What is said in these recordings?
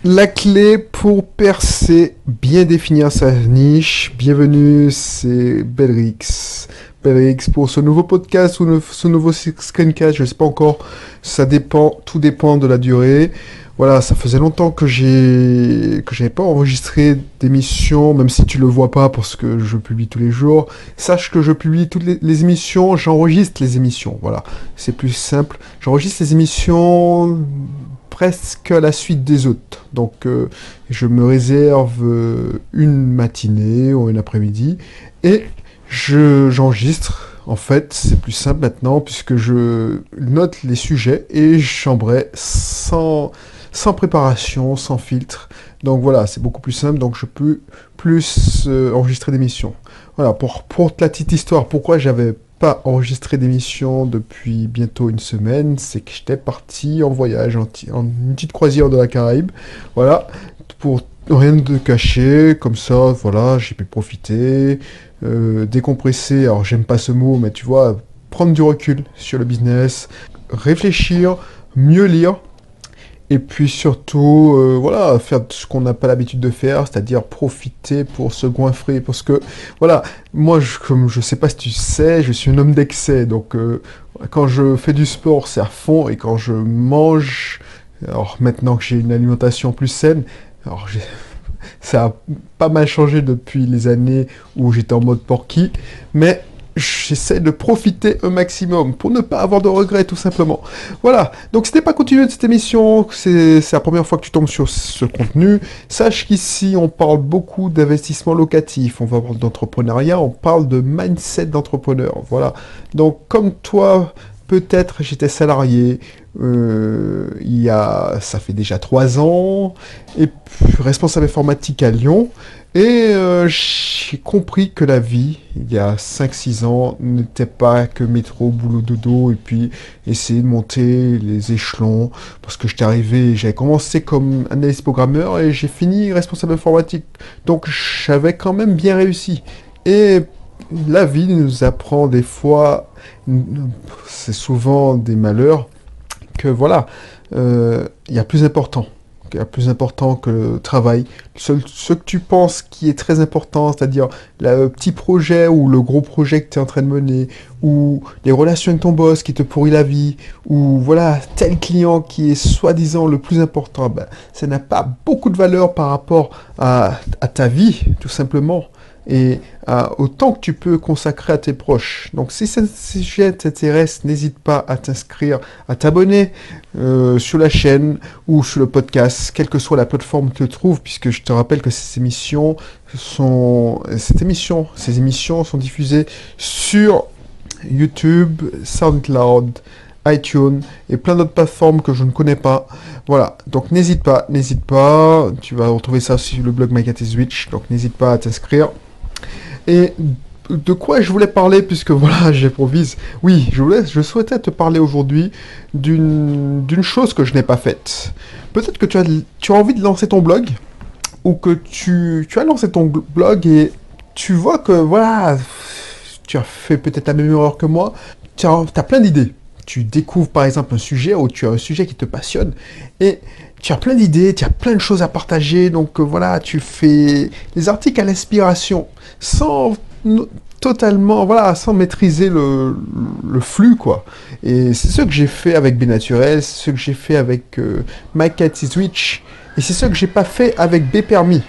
La clé pour percer, bien définir sa niche. Bienvenue, c'est Belrix. Belrix pour ce nouveau podcast ou ce nouveau screencast, je ne sais pas encore. Ça dépend, tout dépend de la durée. Voilà, ça faisait longtemps que j'avais pas enregistré d'émissions, même si tu le vois pas parce que je publie tous les jours. Sache que je publie toutes les émissions, j'enregistre les émissions. Voilà, c'est plus simple. J'enregistre les émissions presque à la suite des autres. Donc, je me réserve une matinée ou un après-midi et j'enregistre. En fait, c'est plus simple maintenant puisque je note les sujets et j'embraye sans préparation, sans filtre. Donc voilà, c'est beaucoup plus simple. Donc je peux plus enregistrer d'émissions. Voilà, pour la petite histoire, pourquoi j'avais pas enregistré d'émission depuis bientôt une semaine, c'est que j'étais parti en voyage, en une petite croisière de la Caraïbe. Voilà, pour rien de cacher, comme ça, voilà, j'ai pu profiter, décompresser. Alors j'aime pas ce mot, mais tu vois, prendre du recul sur le business, réfléchir, mieux lire. Et puis surtout, voilà, faire ce qu'on n'a pas l'habitude de faire, c'est-à-dire profiter pour se goinfrer. Parce que, voilà, moi, comme je sais pas si tu sais, je suis un homme d'excès. Donc, quand je fais du sport, c'est à fond. Et quand je mange, alors maintenant que j'ai une alimentation plus saine, alors ça a pas mal changé depuis les années où j'étais en mode porky. Mais j'essaie de profiter un maximum pour ne pas avoir de regrets, tout simplement. Voilà. Donc, si t'es pas continué de cette émission, c'est la première fois que tu tombes sur ce contenu, sache qu'ici, on parle beaucoup d'investissement locatif, on va parler d'entrepreneuriat, on parle de mindset d'entrepreneur. Voilà. Donc, comme toi, peut-être j'étais salarié, ça fait déjà 3 ans, et puis responsable informatique à Lyon. Et j'ai compris que la vie, il y a 5-6 ans, n'était pas que métro, boulot, dodo, et puis essayer de monter les échelons, parce que j'avais commencé comme analyste programmeur, et j'ai fini responsable informatique. Donc j'avais quand même bien réussi. Et la vie nous apprend des fois, c'est souvent des malheurs, que voilà, il y a plus important. Il y a plus important que le travail. Ce que tu penses qui est très important, c'est-à-dire le petit projet ou le gros projet que tu es en train de mener, ou les relations avec ton boss qui te pourrit la vie, ou voilà, tel client qui est soi-disant le plus important, ben, ça n'a pas beaucoup de valeur par rapport à ta vie, tout simplement. Et au temps que tu peux consacrer à tes proches. Donc si ce sujet t'intéresse, n'hésite pas à t'inscrire, à t'abonner sur la chaîne ou sur le podcast, quelle que soit la plateforme que tu trouves, puisque je te rappelle que ces émissions sont diffusées sur YouTube, SoundCloud, iTunes et plein d'autres plateformes que je ne connais pas. Voilà, donc n'hésite pas, tu vas retrouver ça sur le blog My Cat is Rich, donc n'hésite pas à t'inscrire. Et de quoi je voulais parler, puisque voilà, j'improvise. Oui, je souhaitais te parler aujourd'hui d'une chose que je n'ai pas faite. Peut-être que tu as envie de lancer ton blog, ou que tu as lancé ton blog et tu vois que voilà, tu as fait peut-être la même erreur que moi, tu as plein d'idées. Tu découvres par exemple un sujet ou tu as un sujet qui te passionne et tu as plein d'idées, tu as plein de choses à partager. Donc voilà, tu fais des articles à l'inspiration sans totalement, voilà, sans maîtriser le flux, quoi. Et c'est ce que j'ai fait avec Bnaturel, c'est ce que j'ai fait avec My Cat is Rich et c'est ce que j'ai pas fait avec Bpermis.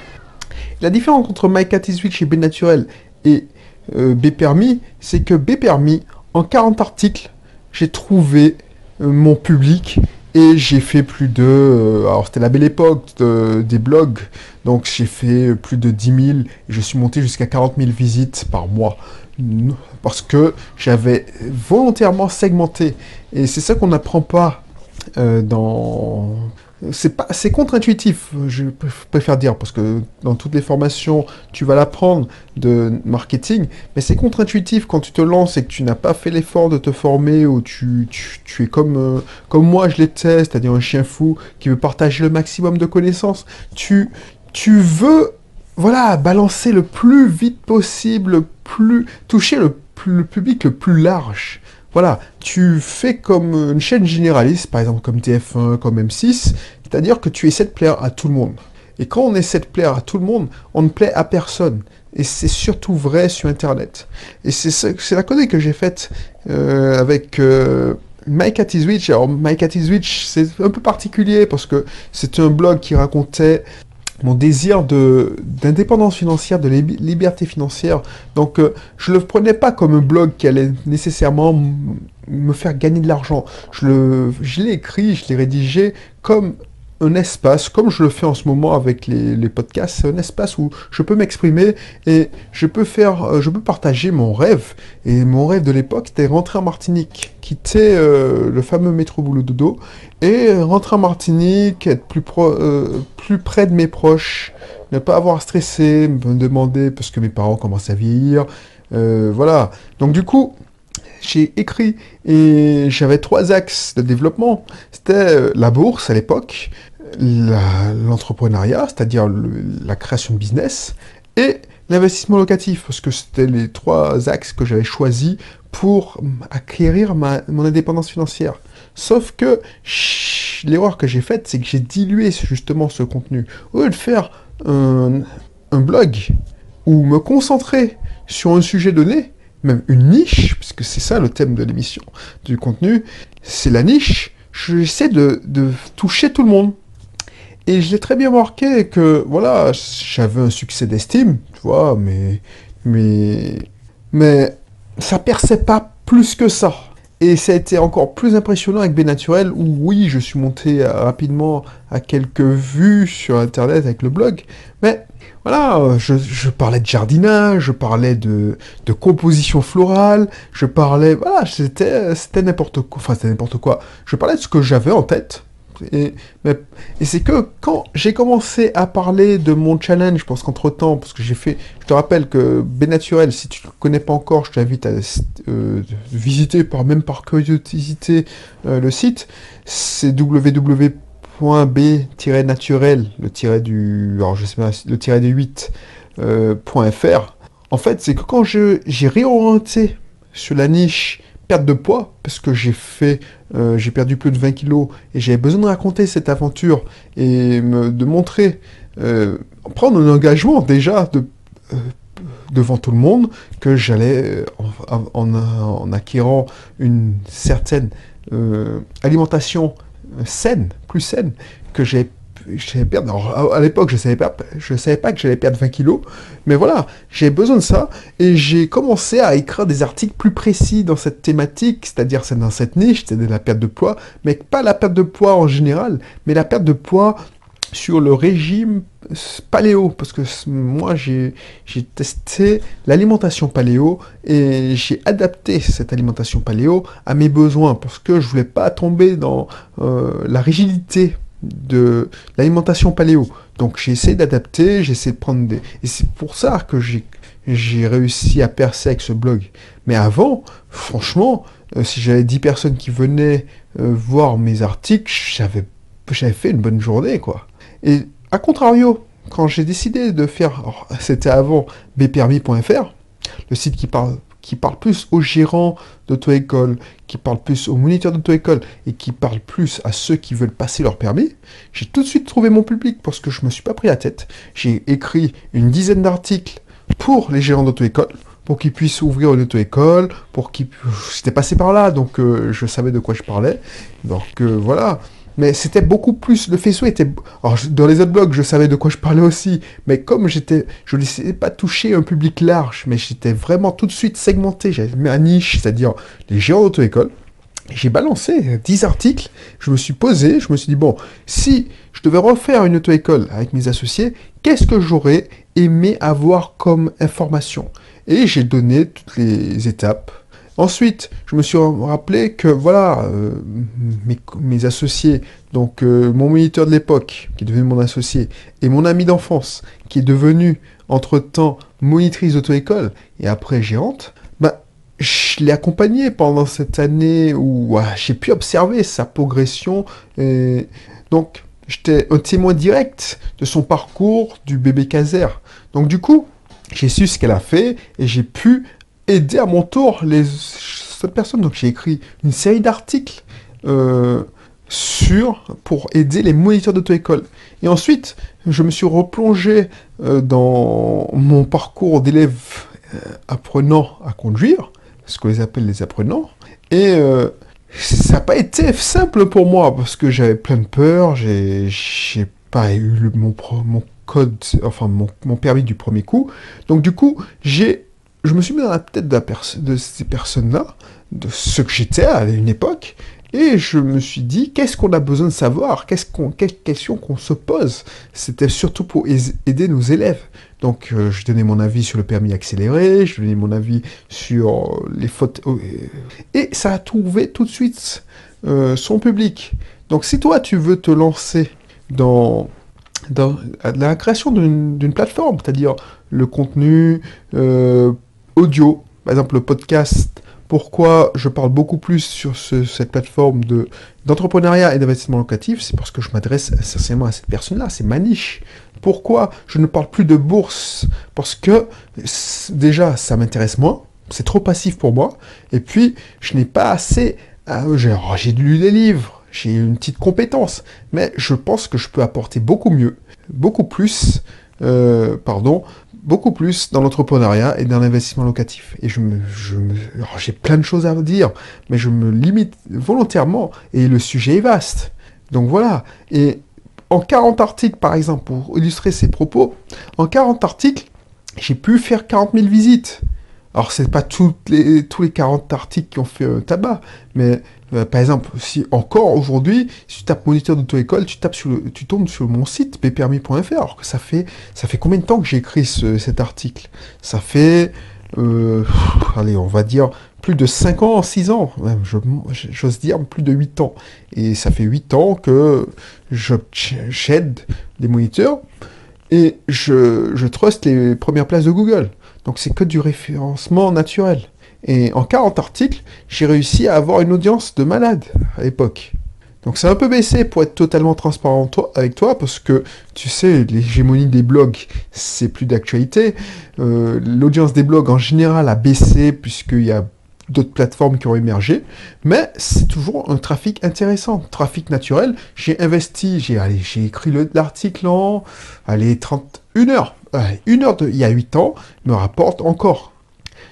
La différence entre My Cat is Rich et Bnaturel et Bpermis, c'est que Bpermis, en 40 articles, j'ai trouvé mon public et j'ai fait plus de... alors c'était la belle époque des blogs, donc j'ai fait plus de 10 000 et je suis monté jusqu'à 40 000 visites par mois. Parce que j'avais volontairement segmenté. Et c'est ça qu'on n'apprend pas dans... C'est contre-intuitif, je préfère dire, parce que dans toutes les formations, tu vas l'apprendre de marketing, mais c'est contre-intuitif quand tu te lances et que tu n'as pas fait l'effort de te former, ou tu es comme moi je l'étais, c'est-à-dire un chien fou qui veut partager le maximum de connaissances. Tu veux, voilà, balancer le plus vite possible, toucher le public le plus large. voilà, tu fais comme une chaîne généraliste, par exemple comme TF1, comme M6, c'est-à-dire que tu essaies de plaire à tout le monde. Et quand on essaie de plaire à tout le monde, on ne plaît à personne. Et c'est surtout vrai sur Internet. Et c'est la connerie que j'ai faite avec Mike at His Witch. Alors, Mike at His Witch, c'est un peu particulier parce que c'était un blog qui racontait mon désir d'indépendance financière, de liberté financière. Donc, je le prenais pas comme un blog qui allait nécessairement me faire gagner de l'argent. Je l'ai écrit, je l'ai rédigé comme un espace, comme je le fais en ce moment avec les podcasts, c'est un espace où je peux m'exprimer et je peux partager mon rêve. Et mon rêve de l'époque, c'était rentrer en Martinique, quitter le fameux métro boulot dodo et rentrer en Martinique, être plus près de mes proches, ne pas avoir à stresser, me demander parce que mes parents commencent à vieillir, voilà. Donc du coup, j'ai écrit et j'avais 3 axes de développement. C'était la bourse à l'époque, l'entrepreneuriat, c'est-à-dire la création de business, et l'investissement locatif, parce que c'était les 3 axes que j'avais choisis pour acquérir mon indépendance financière. Sauf que l'erreur que j'ai faite, c'est que j'ai dilué justement ce contenu. Au lieu de faire un blog ou me concentrer sur un sujet donné, même une niche, puisque c'est ça le thème de l'émission, du contenu, c'est la niche, j'essaie de toucher tout le monde. Et je l'ai très bien marqué que, voilà, j'avais un succès d'estime, tu vois, mais ça perçait pas plus que ça. Et ça a été encore plus impressionnant avec Naturel, où oui, je suis monté rapidement à quelques vues sur Internet avec le blog, mais voilà, je parlais de jardinage, je parlais de composition florale, je parlais, voilà, c'était n'importe quoi, enfin c'était n'importe quoi. Je parlais de ce que j'avais en tête. Et, et c'est que quand j'ai commencé à parler de mon challenge, parce qu'entre-temps, parce que j'ai fait, je te rappelle que Naturel, si tu ne le connais pas encore, je t'invite à visiter, même par curiosité, le site, c'est www.b-naturel, alors je sais pas, le tiret du 8, .fr. En fait, c'est que quand j'ai réorienté sur la niche perte de poids, parce que j'ai perdu plus de 20 kilos, et j'avais besoin de raconter cette aventure, et de montrer, prendre un engagement déjà devant tout le monde, que j'allais, en acquérant une certaine alimentation saine, plus saine, que j'allais perdre. Alors, à l'époque, je savais pas que j'allais perdre 20 kilos, mais voilà, j'ai besoin de ça, et j'ai commencé à écrire des articles plus précis dans cette thématique, c'est-à-dire dans cette niche, c'est-à-dire la perte de poids, mais pas la perte de poids en général, mais la perte de poids sur le régime paléo, parce que moi j'ai testé l'alimentation paléo et j'ai adapté cette alimentation paléo à mes besoins, parce que je voulais pas tomber dans la rigidité de l'alimentation paléo. Donc j'ai essayé d'adapter, j'ai essayé de prendre des... Et c'est pour ça que j'ai réussi à percer avec ce blog. Mais avant, franchement, si j'avais 10 personnes qui venaient voir mes articles, j'avais fait une bonne journée, quoi. Et à contrario, quand j'ai décidé de faire... Alors, c'était avant bpermis.fr, le site qui parle plus aux gérants d'auto-école, qui parle plus aux moniteurs d'auto-école, et qui parle plus à ceux qui veulent passer leur permis, j'ai tout de suite trouvé mon public, parce que je me suis pas pris la tête. J'ai écrit une dizaine d'articles pour les gérants d'auto-école, pour qu'ils puissent ouvrir une auto-école, j'étais passé par là, donc je savais de quoi je parlais. Donc voilà. Mais c'était beaucoup plus... Le faisceau était... Alors, dans les autres blogs, je savais de quoi je parlais aussi. Mais comme je ne laissais pas toucher un public large, mais j'étais vraiment tout de suite segmenté. J'avais mis ma niche, c'est-à-dire les géants d'auto-école. J'ai balancé 10 articles. Je me suis posé, je me suis dit, bon, si je devais refaire une auto-école avec mes associés, qu'est-ce que j'aurais aimé avoir comme information? Et j'ai donné toutes les étapes. Ensuite, je me suis rappelé que, voilà, mes associés, donc mon moniteur de l'époque, qui est devenu mon associé, et mon ami d'enfance, qui est devenu, entre-temps, monitrice d'auto-école, et après gérante, bah, je l'ai accompagné pendant cette année où j'ai pu observer sa progression, et donc j'étais un témoin direct de son parcours du bébé Caser. Donc du coup, j'ai su ce qu'elle a fait, et j'ai pu aider à mon tour cette personne. Donc j'ai écrit une série d'articles pour aider les moniteurs d'auto-école. Et ensuite, je me suis replongé dans mon parcours d'élève apprenant à conduire, ce qu'on les appelle les apprenants. Et ça n'a pas été simple pour moi parce que j'avais plein de peur. J'ai pas eu mon code, enfin mon permis du premier coup. Donc du coup, je me suis mis dans la tête de ces personnes-là, de ce que j'étais à une époque, et je me suis dit, qu'est-ce qu'on a besoin de savoir, quelles questions qu'on se pose. C'était surtout pour aider nos élèves. Donc je donnais mon avis sur le permis accéléré, je donnais mon avis sur les fautes, et ça a trouvé tout de suite son public. Donc si toi tu veux te lancer dans la création d'une plateforme, c'est-à-dire le contenu audio, par exemple le podcast. Pourquoi je parle beaucoup plus sur cette plateforme d'entrepreneuriat et d'investissement locatif? C'est parce que je m'adresse essentiellement à cette personne-là, c'est ma niche. Pourquoi je ne parle plus de bourse? Parce que déjà, ça m'intéresse moins, c'est trop passif pour moi, et puis je n'ai pas assez... j'ai lu des livres, j'ai une petite compétence, mais je pense que je peux apporter beaucoup mieux, beaucoup plus dans l'entrepreneuriat et dans l'investissement locatif. Et alors, j'ai plein de choses à dire, mais je me limite volontairement, et le sujet est vaste. Donc voilà, et en 40 articles, par exemple, pour illustrer ces propos, en 40 articles, j'ai pu faire 40 000 visites. Alors, c'est pas tous les 40 articles qui ont fait tabac, mais par exemple, si encore aujourd'hui, si tu tapes moniteur d'auto-école, tu tombes sur mon site bpermis.fr. Alors que ça fait combien de temps que j'ai écrit cet article? Ça fait, allez, on va dire plus de 5 ans, 6 ans, même, j'ose dire plus de 8 ans. Et ça fait 8 ans que j'aide les moniteurs et je truste les premières places de Google. Donc c'est que du référencement naturel. Et en 40 articles, j'ai réussi à avoir une audience de malade à l'époque. Donc c'est un peu baissé pour être totalement transparent avec toi, parce que tu sais, l'hégémonie des blogs, c'est plus d'actualité. L'audience des blogs en général a baissé, puisqu'il y a d'autres plateformes qui ont émergé, mais c'est toujours un trafic intéressant, trafic naturel. J'ai investi, j'ai écrit l'article en 31 heures. Une heure il y a 8 ans me rapporte encore.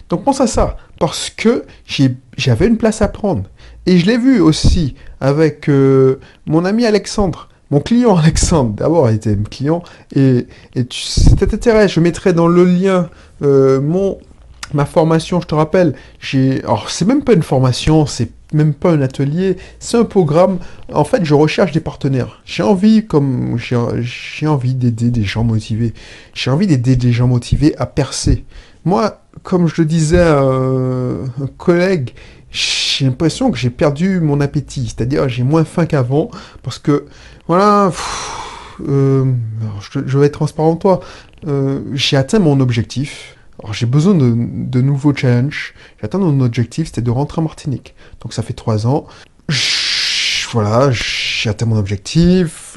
Donc pense à ça, parce que j'avais une place à prendre. Et je l'ai vu aussi avec mon ami Alexandre, mon client Alexandre, d'abord il était mon client, et c'était intéressant, je mettrai dans le lien ma formation, je te rappelle, alors c'est même pas une formation, c'est même pas un atelier, c'est un programme. En fait, je recherche des partenaires. J'ai envie d'aider des gens motivés. J'ai envie d'aider des gens motivés à percer. Moi, comme je le disais à un collègue, j'ai l'impression que j'ai perdu mon appétit. C'est-à-dire, j'ai moins faim qu'avant, parce que, voilà, je vais être transparent avec toi. J'ai atteint mon objectif. Alors, j'ai besoin de nouveaux challenges. J'ai atteint mon objectif, c'était de rentrer en Martinique. Donc ça fait 3 ans. Voilà, j'ai atteint mon objectif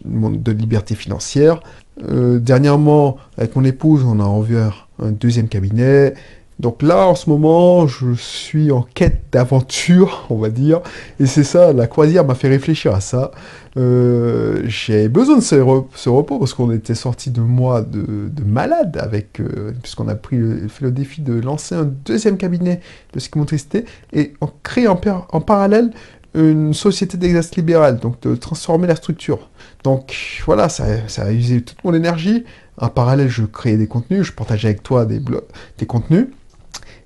de liberté financière. Dernièrement, avec mon épouse, on a ouvert un deuxième cabinet. Donc là, en ce moment, je suis en quête d'aventure, on va dire. Et c'est ça, la croisière m'a fait réfléchir à ça. J'ai besoin de ce repos parce qu'on était sortis de mois de malade puisqu'on a fait le défi de lancer un deuxième cabinet de psychomotricité et on crée en parallèle une société d'exercice libéral, donc de transformer la structure. Donc voilà, ça a usé toute mon énergie. En parallèle, je créais des contenus, je partageais avec toi des contenus.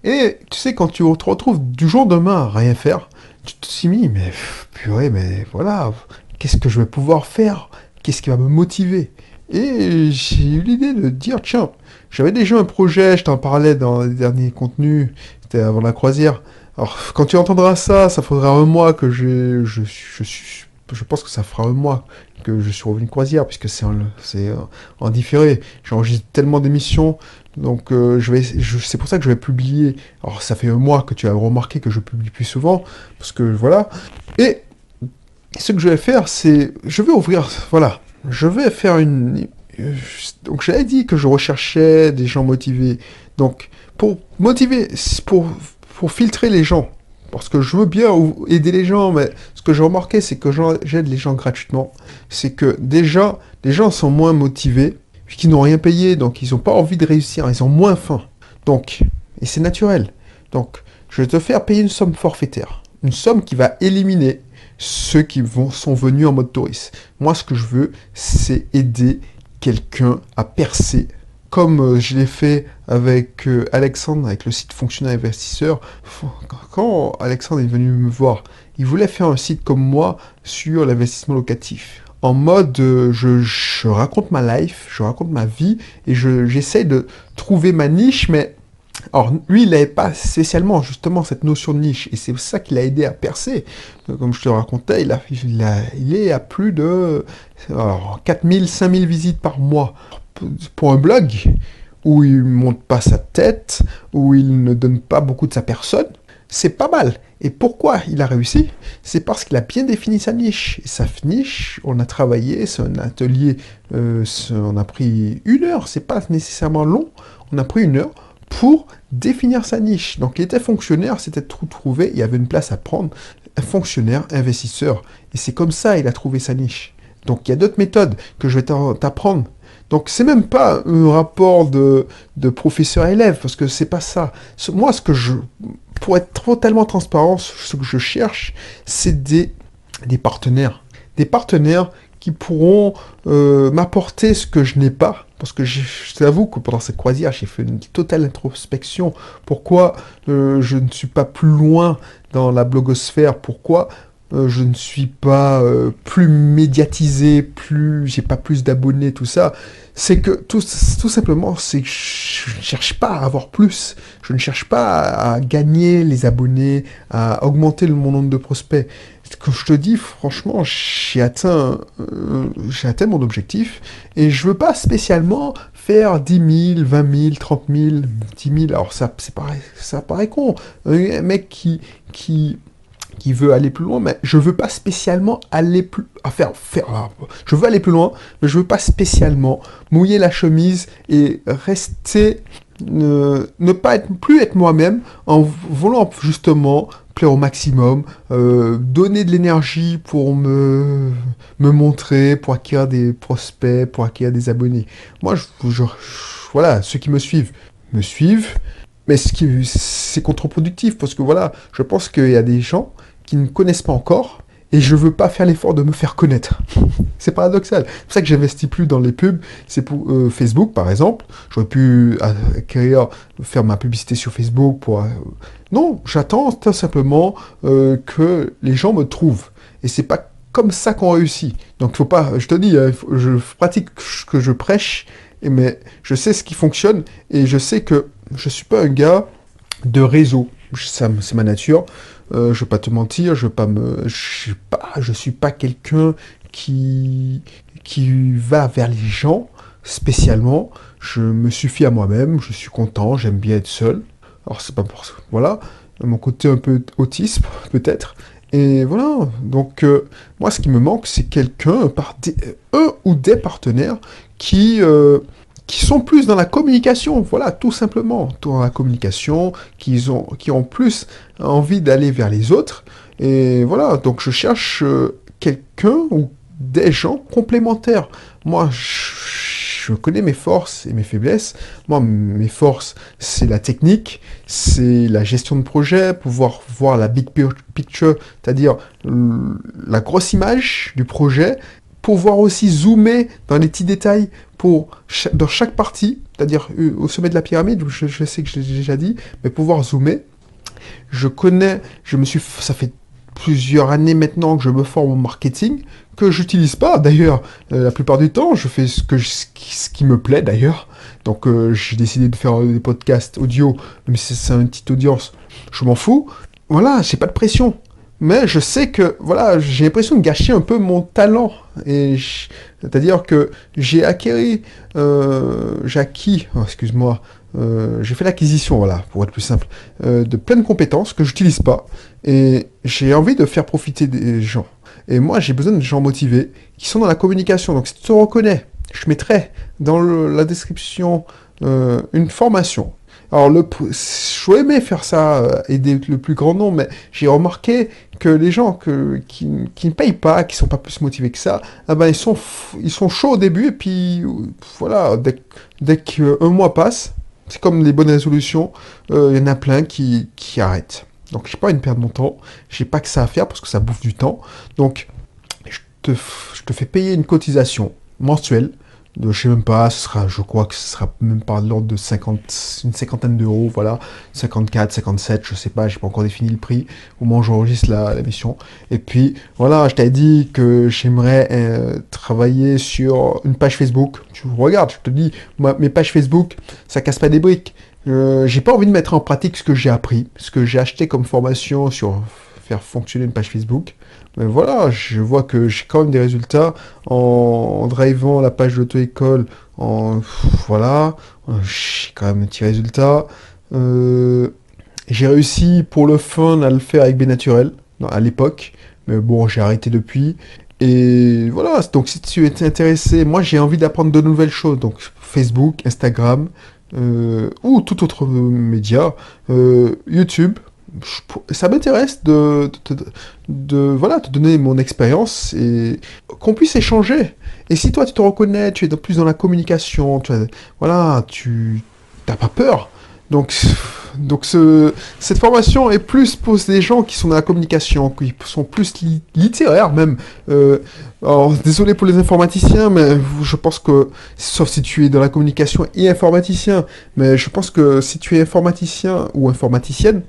Et tu sais, quand tu te retrouves du jour au lendemain à rien faire, tu te dis, mais purée, mais voilà, qu'est-ce que je vais pouvoir faire? Qu'est-ce qui va me motiver? Et j'ai eu l'idée de dire, tiens, j'avais déjà un projet, je t'en parlais dans les derniers contenus, c'était avant la croisière. Alors, quand tu entendras ça faudra un mois que je pense que ça fera un mois que je suis revenu de croisière, puisque c'est en différé. J'enregistre tellement d'émissions, donc c'est pour ça que je vais publier. Alors, ça fait un mois que tu as remarqué que je publie plus souvent, parce que voilà. Et ce que je vais faire, c'est, je vais faire donc j'avais dit que je recherchais des gens motivés. Donc, pour motiver, pour filtrer les gens parce que je veux bien aider les gens, mais ce que j'ai remarqué, c'est que j'aide les gens gratuitement. C'est que déjà, les gens sont moins motivés, puisqu'ils n'ont rien payé, donc ils n'ont pas envie de réussir, ils ont moins faim. Donc, et c'est naturel. Donc, je vais te faire payer une somme forfaitaire. Une somme qui va éliminer ceux sont venus en mode touriste. Moi, ce que je veux, c'est aider quelqu'un à percer. Comme je l'ai fait avec Alexandre, avec le site Fonctionnaire Investisseur. Quand Alexandre est venu me voir, il voulait faire un site comme moi sur l'investissement locatif. En mode, je raconte ma life, je raconte ma vie, et j'essaie de trouver ma niche, mais alors, lui, il n'avait pas spécialement, justement, cette notion de niche. Et c'est ça qui l'a aidé à percer. Comme je te racontais, il est à plus de 4000, 5000 visites par mois. Pour un blog où il ne monte pas sa tête, où il ne donne pas beaucoup de sa personne, c'est pas mal. Et pourquoi il a réussi? C'est parce qu'il a bien défini sa niche. Et sa niche, on a travaillé, c'est un atelier, on a pris 1 heure, c'est pas nécessairement long, on a pris 1 heure pour définir sa niche. Donc il était fonctionnaire, c'était tout trouvé, il y avait une place à prendre, un fonctionnaire, investisseur. Et c'est comme ça il a trouvé sa niche. Donc il y a d'autres méthodes que je vais t'apprendre. Donc c'est même pas un rapport de professeur-élève, parce que c'est pas ça. Moi, pour être totalement transparent, ce que je cherche, c'est des partenaires. Des partenaires qui pourront m'apporter ce que je n'ai pas. Parce que je t'avoue que pendant cette croisière, j'ai fait une totale introspection. Pourquoi je ne suis pas plus loin dans la blogosphère? Pourquoi je ne suis pas plus médiatisé, j'ai pas plus d'abonnés, tout ça? C'est que tout simplement, c'est que je ne cherche pas à avoir plus. Je ne cherche pas à gagner les abonnés, à augmenter mon nombre de prospects. Comme je te dis, franchement, j'ai atteint mon objectif et je veux pas spécialement faire 10 000, 20 000, 30 000, 10 000. Alors ça paraît con. Un mec qui veut aller plus loin, mais je veux pas spécialement aller plus... je veux aller plus loin, mais je veux pas spécialement mouiller la chemise et rester... ne pas plus être moi-même en voulant justement plaire au maximum, donner de l'énergie pour me montrer, pour acquérir des prospects, pour acquérir des abonnés. Moi, voilà, ceux qui me suivent, mais c'est contre-productif, parce que voilà, je pense qu'il y a des gens qui ne connaissent pas encore, et je veux pas faire l'effort de me faire connaître. C'est paradoxal. C'est pour ça que j'investis plus dans les pubs. C'est pour Facebook, par exemple. J'aurais pu faire ma publicité sur Facebook pour... Non, j'attends tout simplement que les gens me trouvent. Et c'est pas comme ça qu'on réussit. Donc faut pas... Je te dis, je pratique ce que je prêche, mais je sais ce qui fonctionne, et je sais que je suis pas un gars de réseau. C'est ma nature. Je vais pas te mentir, je suis pas quelqu'un qui va vers les gens spécialement. Je me suffis à moi-même, je suis content, j'aime bien être seul. Alors c'est pas pour ça. Voilà, mon côté un peu autisme peut-être. Et voilà, donc moi ce qui me manque, c'est un ou des partenaires qui sont plus dans la communication, voilà, tout simplement, dans la communication, qui ont plus envie d'aller vers les autres, et voilà, donc je cherche quelqu'un ou des gens complémentaires. Moi, je connais mes forces et mes faiblesses. Moi, mes forces, c'est la technique, c'est la gestion de projet, pouvoir voir la big picture, c'est-à-dire la grosse image du projet, pouvoir aussi zoomer dans les petits détails dans chaque partie, c'est-à-dire au sommet de la pyramide, je sais que je l'ai déjà dit, mais pouvoir zoomer. Ça fait plusieurs années maintenant que je me forme au marketing, que j'utilise pas d'ailleurs. La plupart du temps, je fais ce qui me plaît d'ailleurs. Donc j'ai décidé de faire des podcasts audio, même si c'est une petite audience, je m'en fous. Voilà, j'ai pas de pression. Mais je sais que, voilà, j'ai l'impression de gâcher un peu mon talent. C'est-à-dire que j'ai acquis, j'ai fait l'acquisition, voilà, pour être plus simple, de plein de compétences que j'utilise pas. Et j'ai envie de faire profiter des gens. Et moi, j'ai besoin de gens motivés, qui sont dans la communication. Donc si tu te reconnais, je mettrai dans la description une formation. Alors, j'aurais aimé faire ça, aider le plus grand nombre, mais j'ai remarqué que les gens qui ne payent pas, qui sont pas plus motivés que ça, ah ben, ils sont chauds au début, et puis voilà, dès qu'un mois passe, c'est comme les bonnes résolutions, il y en a plein qui arrêtent. Donc, j'ai pas envie de perdre mon temps, j'ai pas que ça à faire parce que ça bouffe du temps. Donc, je te fais payer une cotisation mensuelle je sais même pas, je crois que ce sera même pas de l'ordre de 50, une cinquantaine d'euros, voilà, 54, 57, je sais pas, j'ai pas encore défini le prix, au moment où j'enregistre la mission. Et puis, voilà, je t'avais dit que j'aimerais travailler sur une page Facebook. Tu regardes, je te dis, mes pages Facebook, ça casse pas des briques. J'ai pas envie de mettre en pratique ce que j'ai appris, ce que j'ai acheté comme formation sur faire fonctionner une page Facebook. Mais voilà, je vois que j'ai quand même des résultats en drivant la page d'auto-école. Voilà, j'ai quand même un petit résultat. J'ai réussi pour le fun à le faire avec Bnaturel à l'époque. Mais bon, j'ai arrêté depuis. Et voilà, donc si tu es intéressé, moi j'ai envie d'apprendre de nouvelles choses. Donc Facebook, Instagram, ou tout autre média, YouTube. Ça m'intéresse voilà, te donner mon expérience et qu'on puisse échanger. Et si toi tu te reconnais, tu es plus dans la communication, voilà, tu t'as pas peur. Donc, cette formation est plus pour des gens qui sont dans la communication, qui sont plus littéraires même. Alors, désolé pour les informaticiens, mais je pense que, sauf si tu es dans la communication et informaticien, mais je pense que si tu es informaticien ou informaticienne,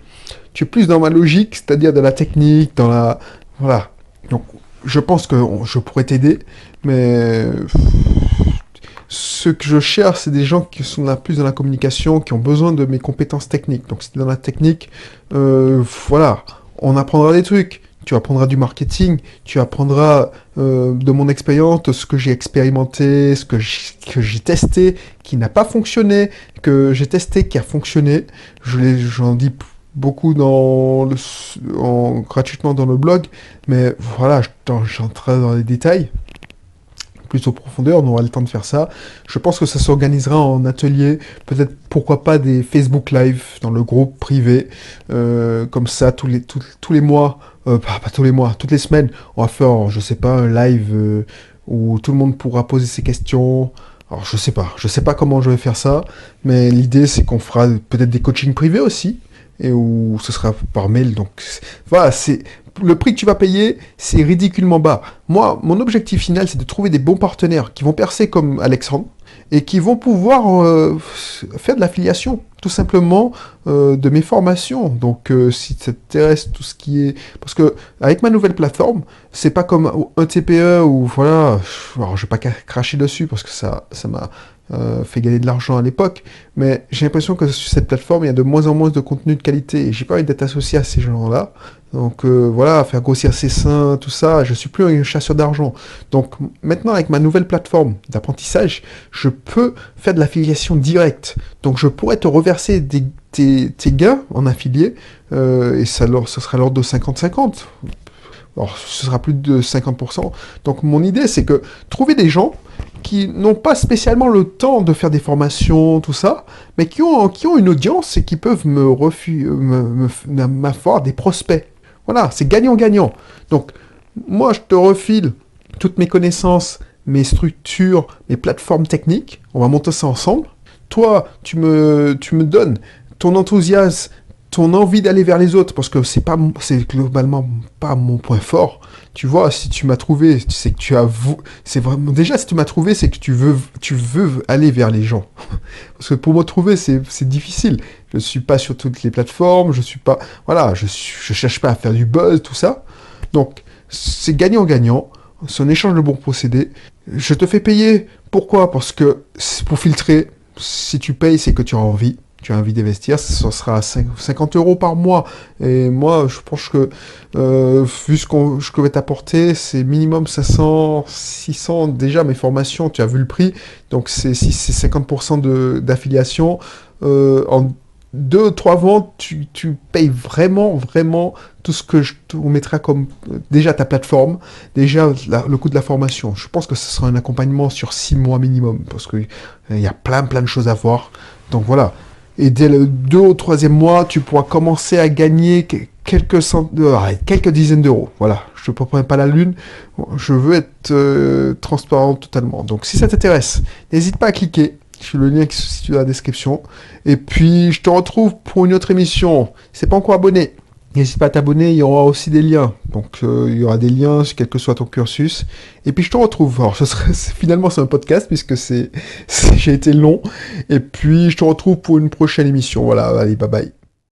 tu es plus dans ma logique, c'est-à-dire dans la technique, dans la... Voilà. Donc, je pense que je pourrais t'aider, mais ce que je cherche, c'est des gens qui sont là plus dans la communication, qui ont besoin de mes compétences techniques. Donc, si tu es dans la technique, voilà, on apprendra des trucs. Tu apprendras du marketing, tu apprendras de mon expérience, de ce que j'ai expérimenté, ce que j'ai testé, qui n'a pas fonctionné, que j'ai testé, qui a fonctionné. J'en dis beaucoup gratuitement dans le blog, mais voilà, j'entrerai dans les détails plus en profondeur, on aura le temps de faire ça. Je pense que ça s'organisera en atelier, peut-être pourquoi pas des Facebook Live dans le groupe privé, comme ça tous les mois, pas tous les mois, toutes les semaines, on va faire, je sais pas, un live où tout le monde pourra poser ses questions. Alors je sais pas comment je vais faire ça, mais l'idée c'est qu'on fera peut-être des coachings privés aussi, et où ce sera par mail. Donc voilà, c'est le prix que tu vas payer, c'est ridiculement bas. Moi, mon objectif final, c'est de trouver des bons partenaires qui vont percer comme Alexandre et qui vont pouvoir faire de l'affiliation, tout simplement, de mes formations. Donc, si ça t'intéresse tout ce qui est... Parce que, avec ma nouvelle plateforme, c'est pas comme un TPE où, voilà... Alors, je vais pas cracher dessus parce que ça m'a fait gagner de l'argent à l'époque, mais j'ai l'impression que sur cette plateforme, il y a de moins en moins de contenu de qualité, et j'ai pas envie d'être associé à ces gens-là. Donc voilà, faire grossir ses seins, tout ça, je suis plus un chasseur d'argent. Donc maintenant, avec ma nouvelle plateforme d'apprentissage, je peux faire de l'affiliation directe. Donc je pourrais te reverser tes gains en affilié, et ce sera l'ordre de 50-50. Alors, ce sera plus de 50%. Donc, mon idée, c'est que trouver des gens qui n'ont pas spécialement le temps de faire des formations, tout ça, mais qui ont une audience et qui peuvent m'avoir des prospects. Voilà, c'est gagnant-gagnant. Donc, moi, je te refile toutes mes connaissances, mes structures, mes plateformes techniques. On va monter ça ensemble. Toi, tu me donnes ton enthousiasme, ton envie d'aller vers les autres, parce que c'est globalement pas mon point fort. Tu vois, si tu m'as trouvé, c'est que c'est vraiment, déjà, si tu m'as trouvé, c'est que tu veux aller vers les gens. Parce que pour me trouver, c'est difficile. Je suis pas sur toutes les plateformes, voilà, je cherche pas à faire du buzz, tout ça. Donc, c'est gagnant-gagnant. C'est un échange de bons procédés. Je te fais payer. Pourquoi? Parce que c'est pour filtrer. Si tu payes, c'est que tu as envie. Tu as envie d'investir, ça sera 50 € par mois. Et moi, je pense que, vu ce que je vais t'apporter, c'est minimum 500, 600. Déjà, mes formations, tu as vu le prix. Donc, c'est 50% d'affiliation. En 2-3 ventes, tu payes vraiment tout ce que je te mettrai comme déjà ta plateforme, déjà le coût de la formation. Je pense que ce sera un accompagnement sur 6 mois minimum, parce qu'il y a plein de choses à voir. Donc voilà. Et dès le 2 au 3e mois, tu pourras commencer à gagner quelques dizaines d'euros. Voilà, je ne promets pas la lune, je veux être transparent totalement. Donc si ça t'intéresse, n'hésite pas à cliquer sur le lien qui se situe dans la description. Et puis je te retrouve pour une autre émission. Si c'est pas encore abonné, n'hésite pas à t'abonner, il y aura aussi des liens. Donc il y aura des liens, quel que soit ton cursus. Et puis je te retrouve. Alors finalement c'est un podcast puisque j'ai été long. Et puis je te retrouve pour une prochaine émission. Voilà, allez, bye bye.